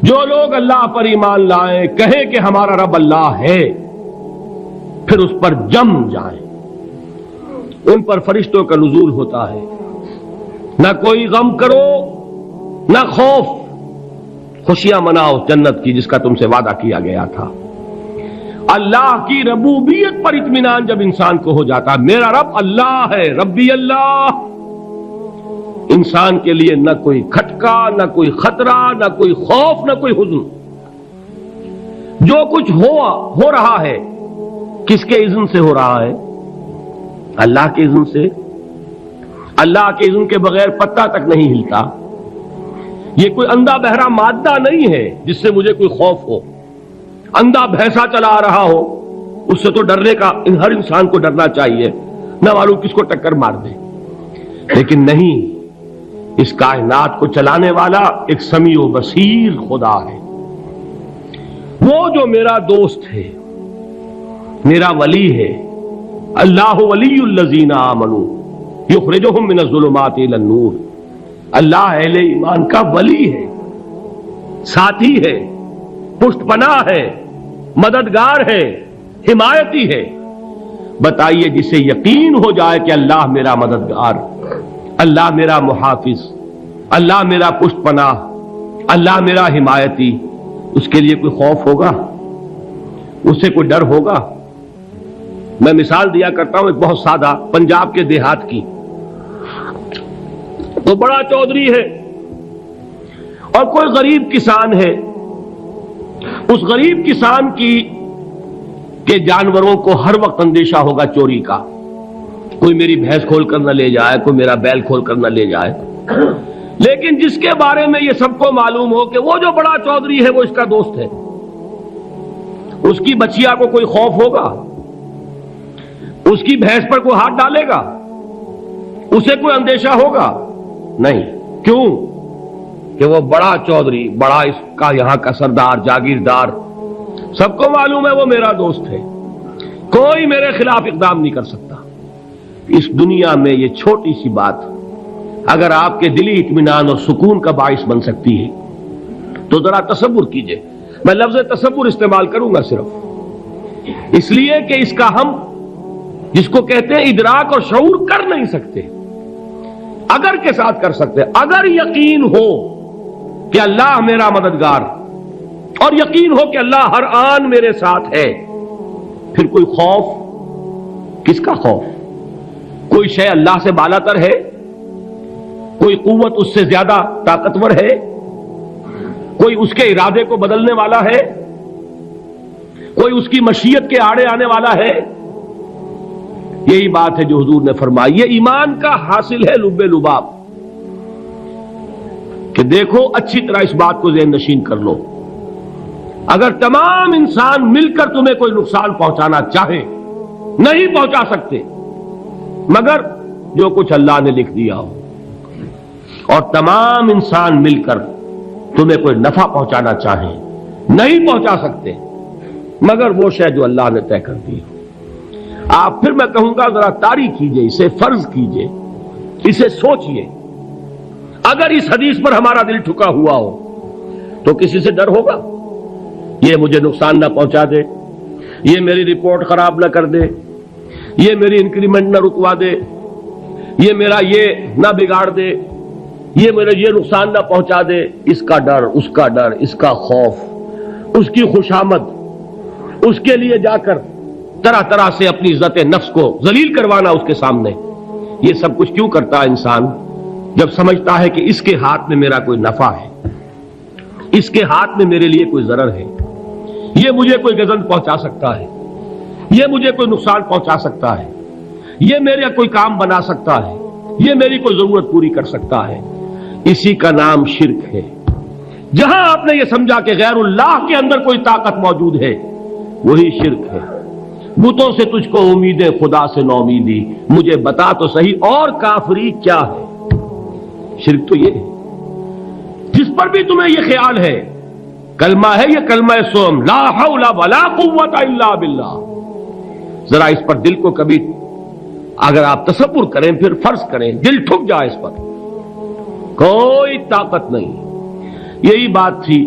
جو لوگ اللہ پر ایمان لائیں، کہیں کہ ہمارا رب اللہ ہے، پھر اس پر جم جائیں، ان پر فرشتوں کا نزول ہوتا ہے، نہ کوئی غم کرو نہ خوف، خوشیاں مناؤ جنت کی جس کا تم سے وعدہ کیا گیا تھا۔ اللہ کی ربوبیت پر اطمینان جب انسان کو ہو جاتا، میرا رب اللہ ہے، ربی اللہ، انسان کے لیے نہ کوئی کھٹکا، نہ کوئی خطرہ، نہ کوئی خوف، نہ کوئی حزن۔ جو کچھ ہو رہا ہے کس کے اذن سے ہو رہا ہے؟ اللہ کے اذن سے۔ اللہ کے اذن کے بغیر پتہ تک نہیں ہلتا۔ یہ کوئی اندھا بہرا مادہ نہیں ہے جس سے مجھے کوئی خوف ہو۔ اندھا بھینسا چلا آ رہا ہو اس سے تو ڈرنے کا ہر انسان کو ڈرنا چاہیے، نہ معلوم کس کو ٹکر مار دے، لیکن نہیں، اس کائنات کو چلانے والا ایک سمیع و بصیر خدا ہے، وہ جو میرا دوست ہے، میرا ولی ہے۔ اللہ ولی الذین آمنوا یخرجہم من الظلمات الی النور۔ اللہ اہل ایمان کا ولی ہے، ساتھی ہے، پشت پناہ ہے، مددگار ہے، حمایتی ہے۔ بتائیے جسے یقین ہو جائے کہ اللہ میرا مددگار، اللہ میرا محافظ، اللہ میرا پشت پناہ، اللہ میرا حمایتی، اس کے لیے کوئی خوف ہوگا؟ اس سے کوئی ڈر ہوگا؟ میں مثال دیا کرتا ہوں ایک بہت سادہ، پنجاب کے دیہات کی۔ تو بڑا چودھری ہے اور کوئی غریب کسان ہے۔ اس غریب کسان کے جانوروں کو ہر وقت اندیشہ ہوگا چوری کا، کوئی میری بھینس کھول کر نہ لے جائے، کوئی میرا بیل کھول کر نہ لے جائے۔ لیکن جس کے بارے میں یہ سب کو معلوم ہو کہ وہ جو بڑا چودھری ہے وہ اس کا دوست ہے، اس کی بچیا کو کوئی خوف ہوگا؟ اس کی بھینس پر کوئی ہاتھ ڈالے گا؟ اسے کوئی اندیشہ ہوگا؟ نہیں۔ کیوں؟ کہ وہ بڑا چودھری، بڑا اس کا یہاں کا سردار، جاگیردار، سب کو معلوم ہے وہ میرا دوست ہے، کوئی میرے خلاف اقدام نہیں کر سکتا۔ اس دنیا میں یہ چھوٹی سی بات اگر آپ کے دلی اطمینان اور سکون کا باعث بن سکتی ہے تو ذرا تصور کیجئے۔ میں لفظ تصور استعمال کروں گا صرف اس لیے کہ اس کا ہم جس کو کہتے ہیں ادراک اور شعور کر نہیں سکتے، اگر کے ساتھ کر سکتے۔ اگر یقین ہو کہ اللہ میرا مددگار اور یقین ہو کہ اللہ ہر آن میرے ساتھ ہے، پھر کوئی خوف؟ کس کا خوف؟ کوئی شے اللہ سے بالا تر ہے؟ کوئی قوت اس سے زیادہ طاقتور ہے؟ کوئی اس کے ارادے کو بدلنے والا ہے؟ کوئی اس کی مشیت کے آڑے آنے والا ہے؟ یہی بات ہے جو حضور نے فرمائی، یہ ایمان کا حاصل ہے لب لباب، کہ دیکھو اچھی طرح اس بات کو ذہن نشین کر لو، اگر تمام انسان مل کر تمہیں کوئی نقصان پہنچانا چاہے نہیں پہنچا سکتے مگر جو کچھ اللہ نے لکھ دیا ہو، اور تمام انسان مل کر تمہیں کوئی نفع پہنچانا چاہیں نہیں پہنچا سکتے مگر وہ شے جو اللہ نے طے کر دی ہو۔ آپ پھر میں کہوں گا ذرا طاری کیجئے، اسے فرض کیجئے، اسے سوچئے، اگر اس حدیث پر ہمارا دل ٹھکا ہوا ہو تو کسی سے ڈر ہوگا؟ یہ مجھے نقصان نہ پہنچا دے، یہ میری رپورٹ خراب نہ کر دے، یہ میری انکریمنٹ نہ رکوا دے، یہ میرا یہ نہ بگاڑ دے، یہ میرا یہ نقصان نہ پہنچا دے۔ اس کا ڈر، اس کا ڈر، اس کا خوف، اس کی خوشامد، اس کے لیے جا کر طرح طرح سے اپنی عزت نفس کو ذلیل کروانا اس کے سامنے، یہ سب کچھ کیوں کرتا ہے انسان؟ جب سمجھتا ہے کہ اس کے ہاتھ میں میرا کوئی نفع ہے، اس کے ہاتھ میں میرے لیے کوئی ضرر ہے، یہ مجھے کوئی گزند پہنچا سکتا ہے، یہ مجھے کوئی نقصان پہنچا سکتا ہے، یہ میرا کوئی کام بنا سکتا ہے، یہ میری کوئی ضرورت پوری کر سکتا ہے، اسی کا نام شرک ہے۔ جہاں آپ نے یہ سمجھا کہ غیر اللہ کے اندر کوئی طاقت موجود ہے وہی شرک ہے۔ بتوں سے تجھ کو امیدیں، خدا سے نومیدی، مجھے بتا تو صحیح اور کافری کیا ہے؟ شرک تو یہ ہے۔ جس پر بھی تمہیں یہ خیال ہے کلمہ ہے، یہ کلمہ سوم، لا حول ولا قوت الا باللہ، ذرا اس پر دل کو کبھی اگر آپ تصور کریں، پھر فرض کریں، دل ٹھک جائے اس پر، کوئی طاقت نہیں۔ یہی بات تھی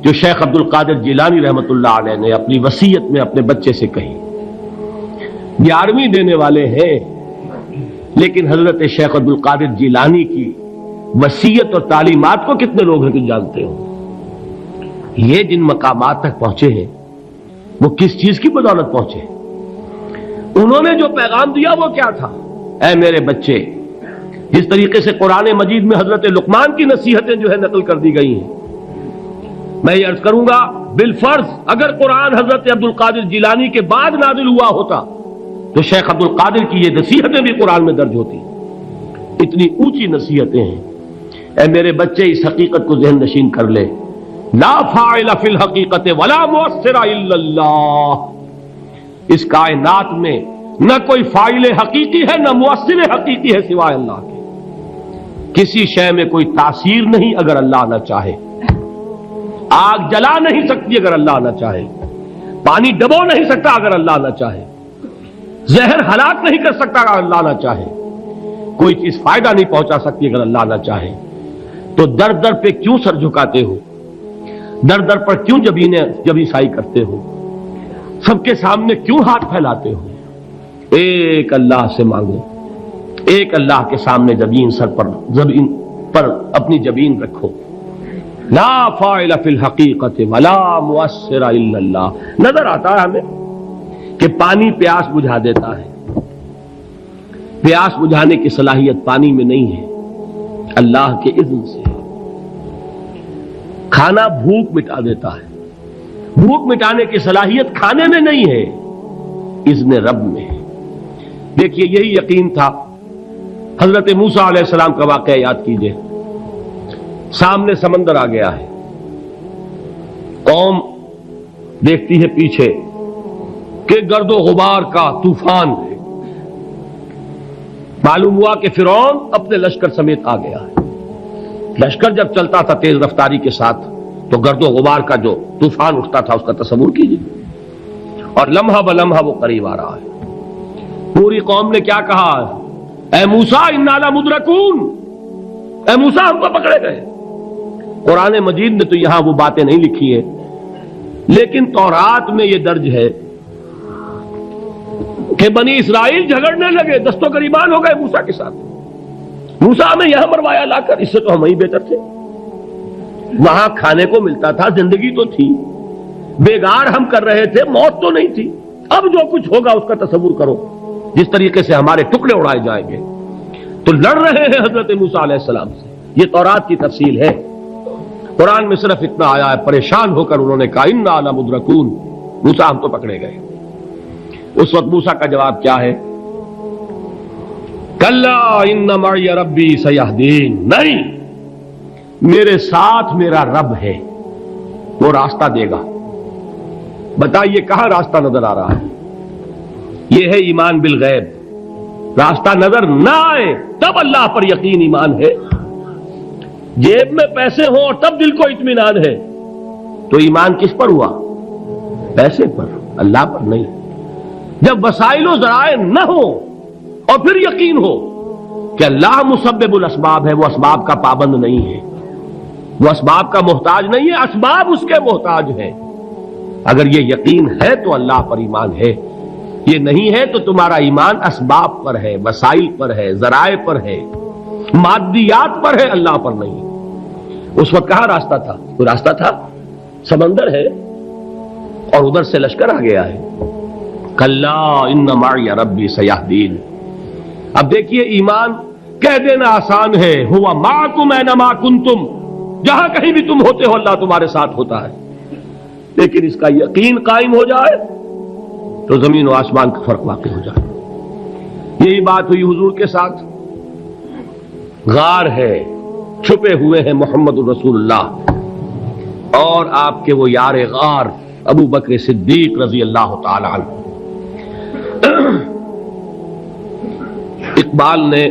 جو شیخ عبد القادر جیلانی رحمۃ اللہ علیہ نے اپنی وصیت میں اپنے بچے سے کہی. 11ویں دینے والے ہیں، لیکن حضرت شیخ عبد القادر جیلانی کی وصیت اور تعلیمات کو کتنے لوگ ہیں کہ جانتے ہو؟ یہ جن مقامات تک پہنچے ہیں وہ کس چیز کی بدولت پہنچے؟ انہوں نے جو پیغام دیا وہ کیا تھا؟ اے میرے بچے، جس طریقے سے قرآن مجید میں حضرت لقمان کی نصیحتیں جو ہے نقل کر دی گئی ہیں، میں یہ عرض کروں گا بالفرض اگر قرآن حضرت عبد القادر جیلانی کے بعد نازل ہوا ہوتا تو شیخ عبد القادر کی یہ نصیحتیں بھی قرآن میں درج ہوتی. اتنی اونچی نصیحتیں ہیں. اے میرے بچے، اس حقیقت کو ذہن نشین کر لے، لا فاعل فی الحقیقت ولا مؤثر الا اللہ. اس کائنات میں نہ کوئی فاعل حقیقی ہے نہ مؤثر حقیقی ہے سوائے اللہ کے. کسی شے میں کوئی تاثیر نہیں اگر اللہ نہ چاہے. آگ جلا نہیں سکتی اگر اللہ نہ چاہے. پانی ڈبو نہیں سکتا اگر اللہ نہ چاہے. زہر ہلاک نہیں کر سکتا اگر اللہ نہ چاہے. کوئی چیز فائدہ نہیں پہنچا سکتی اگر اللہ نہ چاہے. تو در در پہ کیوں سر جھکاتے ہو؟ در در پر کیوں جبیں سائی کرتے ہو؟ سب کے سامنے کیوں ہاتھ پھیلاتے ہو؟ ایک اللہ سے مانگو، ایک اللہ کے سامنے زمین پر اپنی جبین رکھو. لا فاعل فی الحقیقت ولا مؤثر الا اللہ. نظر آتا ہے ہمیں کہ پانی پیاس بجھا دیتا ہے. پیاس بجھانے کی صلاحیت پانی میں نہیں ہے، اللہ کے اذن سے. کھانا بھوک مٹا دیتا ہے. بھوک مٹانے کی صلاحیت کھانے میں نہیں ہے، اذن رب میں ہے. دیکھیے یہی یقین تھا. حضرت موسیٰ علیہ السلام کا واقعہ یاد کیجئے. سامنے سمندر آ گیا ہے، قوم دیکھتی ہے پیچھے کہ گرد و غبار کا طوفان ہے. معلوم ہوا کہ فرعون اپنے لشکر سمیت آ گیا ہے. لشکر جب چلتا تھا تیز رفتاری کے ساتھ تو گرد و غبار کا جو طوفان اٹھتا تھا اس کا تصور کیجیے. اور لمحہ بلمحہ وہ قریب آ رہا ہے. پوری قوم نے کیا کہا؟ اے موسیٰ انا لمدرکون، اے موسیٰ ہم کو پکڑے گئے. قرآن مجید نے تو یہاں وہ باتیں نہیں لکھی ہیں، لیکن تورات میں یہ درج ہے کہ بنی اسرائیل جھگڑنے لگے، دست و گریبان ہو گئے موسیٰ کے ساتھ. موسیٰ ہمیں یہاں مروایا لا کر، اس سے تو ہم ہی بہتر تھے. وہاں کھانے کو ملتا تھا، زندگی تو تھی، بیگار ہم کر رہے تھے، موت تو نہیں تھی. اب جو کچھ ہوگا اس کا تصور کرو، جس طریقے سے ہمارے ٹکڑے اڑائے جائیں گے. تو لڑ رہے ہیں حضرت موسیٰ علیہ السلام سے. یہ تورات کی تفصیل ہے. قرآن میں صرف اتنا آیا ہے، پریشان ہو کر انہوں نے کہا انا لمدرکون، موسیٰ ہم تو پکڑے گئے. اس وقت موسیٰ کا جواب کیا ہے؟ کلا ان معی ربی سیہدین. نہیں، میرے ساتھ میرا رب ہے، وہ راستہ دے گا. بتائیے کہاں راستہ نظر آ رہا ہے؟ یہ ہے ایمان بالغیب. راستہ نظر نہ آئے تب اللہ پر یقین ایمان ہے. جیب میں پیسے ہوں اور تب دل کو اطمینان ہے تو ایمان کس پر ہوا؟ پیسے پر، اللہ پر نہیں. جب وسائل و ذرائع نہ ہو اور پھر یقین ہو کہ اللہ مسبب الاسباب ہے، وہ اسباب کا پابند نہیں ہے، وہ اسباب کا محتاج نہیں ہے، اسباب اس کے محتاج ہے. اگر یہ یقین ہے تو اللہ پر ایمان ہے. یہ نہیں ہے تو تمہارا ایمان اسباب پر ہے، وسائل پر ہے، ذرائع پر ہے، مادیات پر ہے، اللہ پر نہیں. اس وقت کہاں راستہ تھا؟ کوئی راستہ تھا؟ سمندر ہے اور ادھر سے لشکر آ گیا ہے. کلا ان معی ربی سیہدین. اب دیکھیے ایمان کہہ دینا آسان ہے، ہوا معکم اینما کنتم، جہاں کہیں بھی تم ہوتے ہو اللہ تمہارے ساتھ ہوتا ہے. لیکن اس کا یقین قائم ہو جائے تو زمین و آسمان کا فرق واقع ہو جائے. یہی بات ہوئی حضور کے ساتھ. غار ہے، چھپے ہوئے ہیں محمد الرسول اللہ اور آپ کے وہ یار غار ابو بکر صدیق رضی اللہ تعالی عنہ. اقبال نے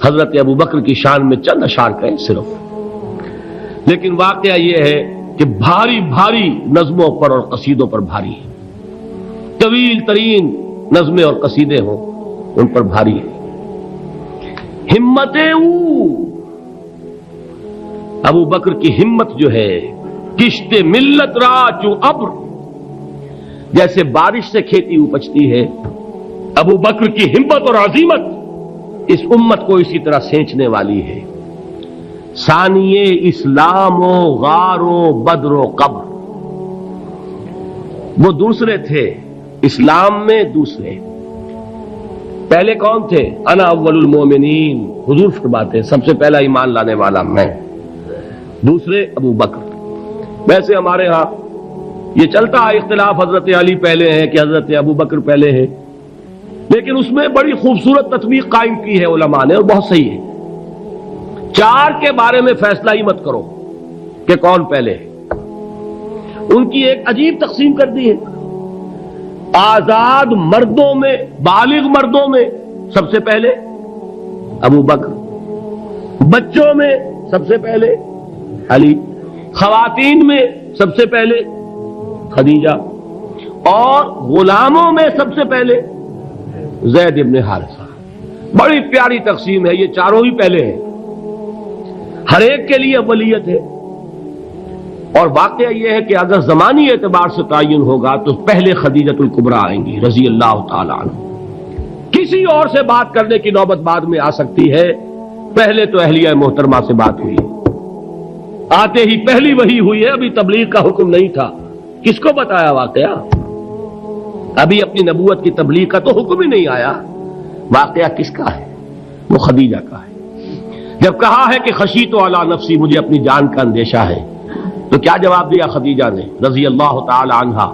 حضرت ابو بکر کی شان میں چند اشعار کہے صرف، لیکن واقعہ یہ ہے کہ بھاری بھاری نظموں پر اور قصیدوں پر بھاری ہے. طویل ترین نظمیں اور قصیدے ہوں ان پر بھاری ہے. ہمت ابو بکر کی ہمت جو ہے کشت ملت را چو ابر، جیسے بارش سے کھیتی اپجتی ہے، ابو بکر کی ہمت اور عزیمت اس امت کو اسی طرح سینچنے والی ہے۔ ثانیے اسلام و غار و بدر و قبر، وہ دوسرے تھے اسلام میں، دوسرے پہلے کون تھے؟ انا اول المومنین، حضور فرماتے ہیں سب سے پہلا ایمان لانے والا میں، دوسرے ابو بکر۔ ویسے ہمارے ہاں یہ چلتا ہے اختلاف، حضرت علی پہلے ہیں کہ حضرت ابو بکر پہلے ہیں، لیکن اس میں بڑی خوبصورت تطبیق قائم کی ہے علماء نے، اور بہت صحیح ہے۔ چار کے بارے میں فیصلہ ہی مت کرو کہ کون پہلے ہے، ان کی ایک عجیب تقسیم کر دی ہے۔ آزاد مردوں میں، بالغ مردوں میں سب سے پہلے ابو بکر، بچوں میں سب سے پہلے علی، خواتین میں سب سے پہلے خدیجہ، اور غلاموں میں سب سے پہلے زید ابن حارثہ۔ بڑی پیاری تقسیم ہے، یہ چاروں ہی پہلے ہیں، ہر ایک کے لیے اولیت ہے۔ اور واقعہ یہ ہے کہ اگر زمانی اعتبار سے تعین ہوگا تو پہلے خدیجۃ الکبریٰ آئیں گی رضی اللہ تعالی عنہ، کسی اور سے بات کرنے کی نوبت بعد میں آ سکتی ہے، پہلے تو اہلیہ محترمہ سے بات ہوئی، آتے ہی پہلی وحی ہوئی ہے، ابھی تبلیغ کا حکم نہیں تھا، کس کو بتایا واقعہ؟ ابھی اپنی نبوت کی تبلیغ کا تو حکم ہی نہیں آیا، واقعہ کس کا ہے؟ وہ خدیجہ کا ہے۔ جب کہا ہے کہ خشیت علی نفسی، مجھے اپنی جان کا اندیشہ ہے، تو کیا جواب دیا خدیجہ نے رضی اللہ تعالی عنہا؟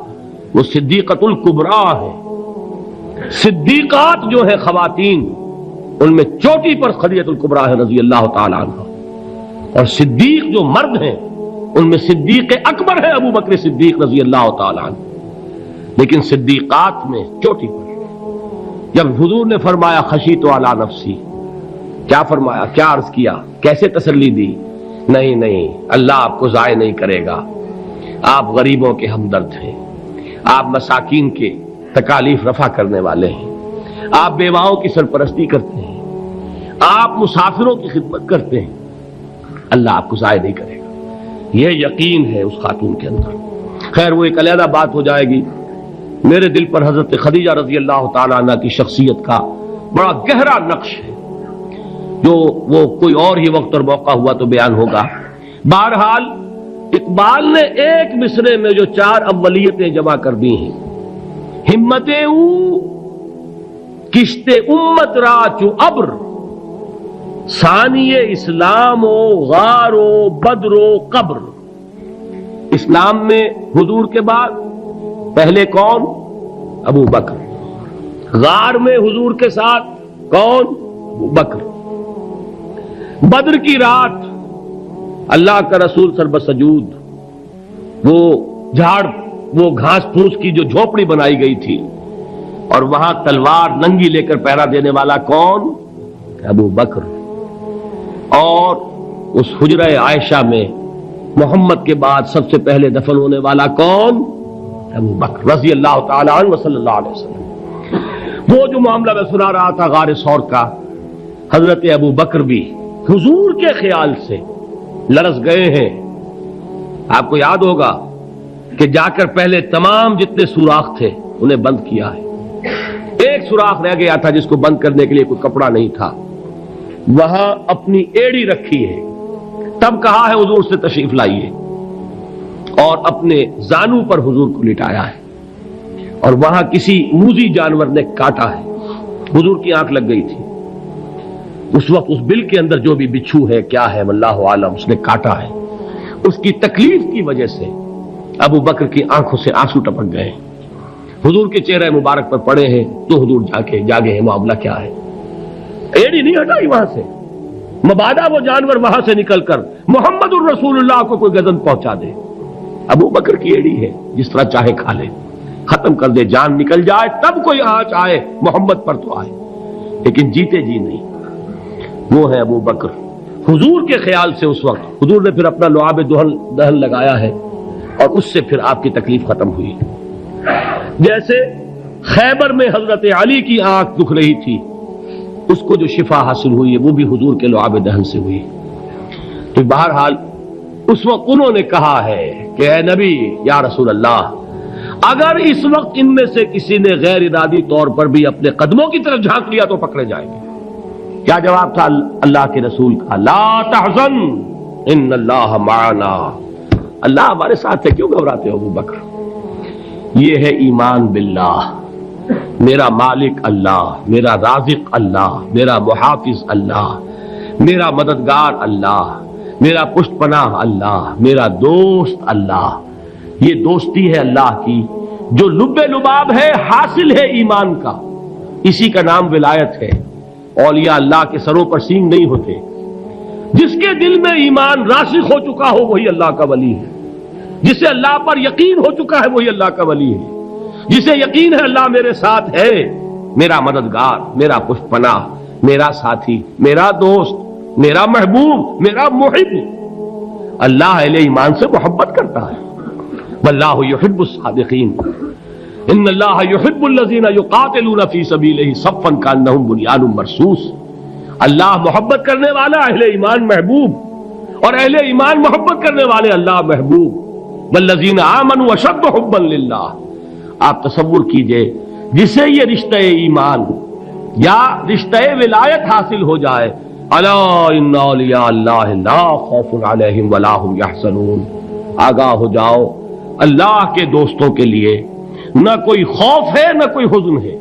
وہ صدیقۃ الکبریٰ ہے، صدیقات جو ہے خواتین ان میں چوٹی پر خدیجۃ الکبریٰ ہے رضی اللہ تعالی عنہا، اور صدیق جو مرد ہیں ان میں صدیق اکبر ہے ابو بکر صدیق رضی اللہ تعالی عنہ، لیکن صدیقات میں چوٹی پر۔ جب حضور نے فرمایا خشیت علی نفسی، کیا فرمایا، کیا عرض کیا، کیسے تسلی دی؟ نہیں نہیں، اللہ آپ کو ضائع نہیں کرے گا، آپ غریبوں کے ہمدرد ہیں، آپ مساکین کے تکالیف رفع کرنے والے ہیں، آپ بیواؤں کی سرپرستی کرتے ہیں، آپ مسافروں کی خدمت کرتے ہیں، اللہ آپ کو ضائع نہیں کرے گا۔ یہ یقین ہے اس خاتون کے اندر۔ خیر وہ ایک علیحدہ بات ہو جائے گی۔ میرے دل پر حضرت خدیجہ رضی اللہ تعالی عنہ کی شخصیت کا بڑا گہرا نقش ہے، جو وہ کوئی اور ہی وقت اور موقع ہوا تو بیان ہوگا۔ بہرحال اقبال نے ایک مصرے میں جو چار اولیتیں جمع کر دی ہیں، ہمت او کشت امت را چو ابر، ثانی اسلام و غار و بدر و قبر۔ اسلام میں حضور کے بعد پہلے کون؟ ابو بکر۔ غار میں حضور کے ساتھ کون؟ ابو بکر۔ بدر کی رات اللہ کا رسول سربسجود، وہ جھاڑ، وہ گھاس پھوس کی جو جھوپڑی بنائی گئی تھی، اور وہاں تلوار ننگی لے کر پہرا دینے والا کون؟ ابو بکر۔ اور اس حجرہ عائشہ میں محمد کے بعد سب سے پہلے دفن ہونے والا کون؟ ابو بکر رضی اللہ تعالی عنہ صلی اللہ علیہ وسلم۔ وہ جو معاملہ میں سنا رہا تھا غار ثور کا، حضرت ابو بکر بھی حضور کے خیال سے لرز گئے ہیں۔ آپ کو یاد ہوگا کہ جا کر پہلے تمام جتنے سوراخ تھے انہیں بند کیا ہے، ایک سوراخ رہ گیا تھا جس کو بند کرنے کے لیے کوئی کپڑا نہیں تھا، وہاں اپنی ایڑی رکھی ہے، تب کہا ہے حضور سے تشریف لائیے، اور اپنے زانو پر حضور کو لٹایا ہے، اور وہاں کسی موذی جانور نے کاٹا ہے، حضور کی آنکھ لگ گئی تھی، اس وقت اس بل کے اندر جو بھی بچھو ہے کیا ہے واللہ عالم، اس نے کاٹا ہے، اس کی تکلیف کی وجہ سے ابو بکر کی آنکھوں سے آنسو ٹپک گئے، حضور کے چہرے مبارک پر پڑے ہیں، تو حضور جاگے ہیں، معاملہ کیا ہے؟ ایڑی نہیں ہٹائی وہاں سے، مبادا وہ جانور وہاں سے نکل کر محمد الرسول اللہ کو کوئی گزن پہنچا دے، ابو بکر کی ایڑی ہے، جس طرح چاہے کھا لے، ختم کر دے، جان نکل جائے تب کوئی آنچ آئے، محمد پر تو آئے، لیکن جیتے جی نہیں۔ وہ ہے ابو بکر حضور کے خیال سے۔ اس وقت حضور نے پھر اپنا لعاب دہن لگایا ہے، اور اس سے پھر آپ کی تکلیف ختم ہوئی۔ جیسے خیبر میں حضرت علی کی آنکھ دکھ رہی تھی، اس کو جو شفا حاصل ہوئی ہے وہ بھی حضور کے لعاب دہن سے ہوئی۔ تو بہرحال اس وقت انہوں نے کہا ہے کہ اے نبی یا رسول اللہ، اگر اس وقت ان میں سے کسی نے غیر ارادی طور پر بھی اپنے قدموں کی طرف جھانک لیا تو پکڑے جائیں گے۔ کیا جواب تھا اللہ کے رسول کا؟ لا تحزن ان اللہ معنا، اللہ ہمارے ساتھ ہے، کیوں گھبراتے ہو ابو بکر؟ یہ ہے ایمان باللہ، میرا مالک اللہ، میرا رازق اللہ، میرا محافظ اللہ، میرا مددگار اللہ، میرا پشت پناہ اللہ، میرا دوست اللہ۔ یہ دوستی ہے اللہ کی جو لب لباب ہے، حاصل ہے ایمان کا، اسی کا نام ولایت ہے۔ اولیاء اللہ کے سروں پر سینگ نہیں ہوتے، جس کے دل میں ایمان راسخ ہو چکا ہو وہی اللہ کا ولی ہے، جسے اللہ پر یقین ہو چکا ہے وہی اللہ کا ولی ہے، جسے یقین ہے اللہ میرے ساتھ ہے، میرا مددگار، میرا پشت پناہ، میرا ساتھی، میرا دوست، میرا محبوب، میرا محب۔ اللہ اہل ایمان سے محبت کرتا ہے۔ واللہ یحب الصادقین، ان اللہ یحب الذین یقاتلون فی سبیلہ صفا کانہم بنیان مرصوص۔ اللہ محبت کرنے والا، اہل ایمان محبوب، اور اہل ایمان محبت کرنے والے اللہ محبوب۔ والذین آمنوا اشد حبا للہ۔ آپ تصور کیجئے جسے یہ رشتہ ایمان یا رشتہ ولایت حاصل ہو جائے، الا ان اولیاء اللہ لا خوف علیہم ولا هم یحزنون، آگاہ ہو جاؤ، اللہ کے دوستوں کے لیے نہ کوئی خوف ہے نہ کوئی حزن ہے۔